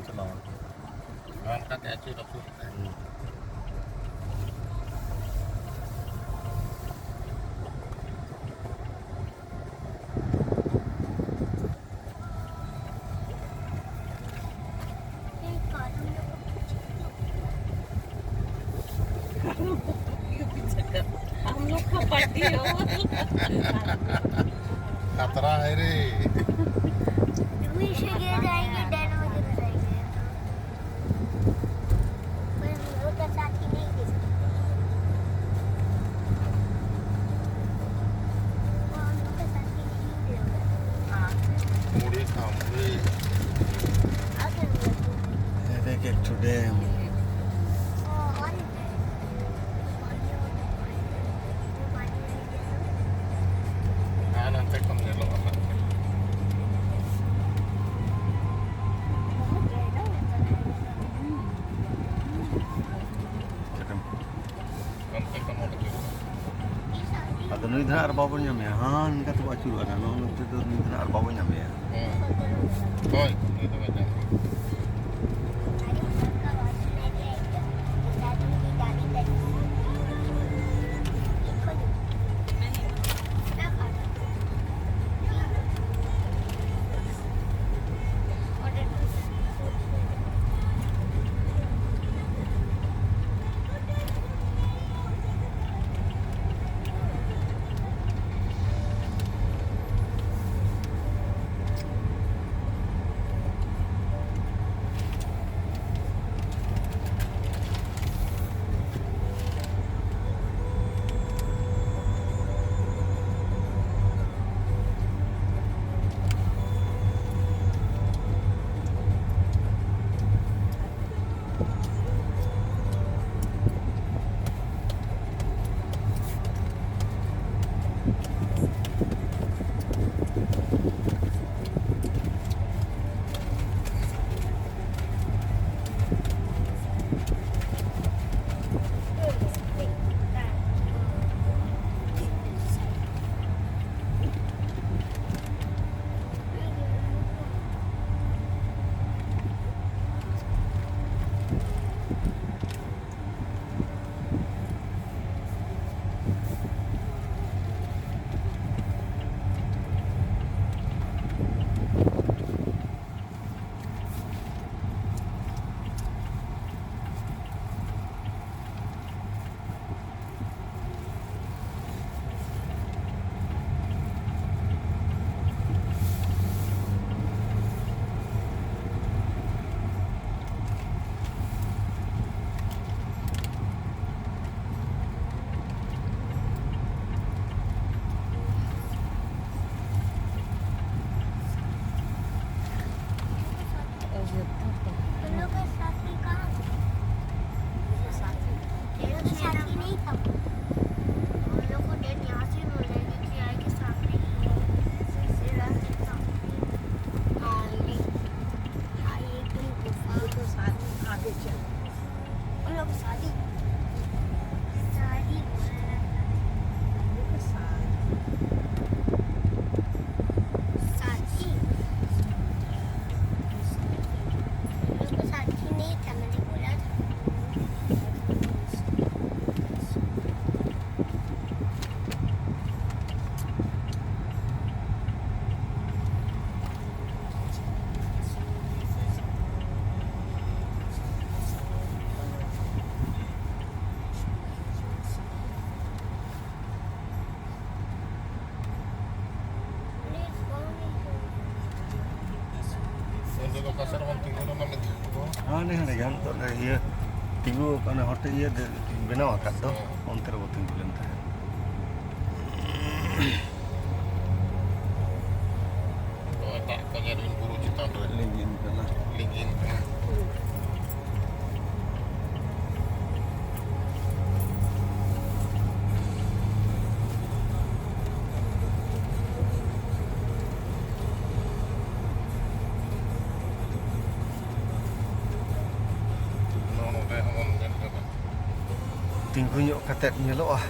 ตลอดร้านก็แต่ชื่อเราพูดहम लोग का पार्टी हो खतरा है रे जाएंगे डैन वगैरह जाएंगे पर हम लोग का साथ ही नहीं दे सकते वो हम लोग का साथ ही नहीं दे मुड़ी खा मुड़ी अगर हम लोग देखे today nanti kami lo apa nanti kamu lagi Ada ni dah arba punya mehan kata baca ada nanti tu ni dah arba punya meh. boy itu aja untuk pasar orang tinggal nama itu Ni ada kan tu ada ia tinggu kana hotel ia benaw akat tu onter bo tinggu lenta. oh tak kanya dengan guru cita tu Lingin kana. lingin Tinggu nyok katet nyelok ah.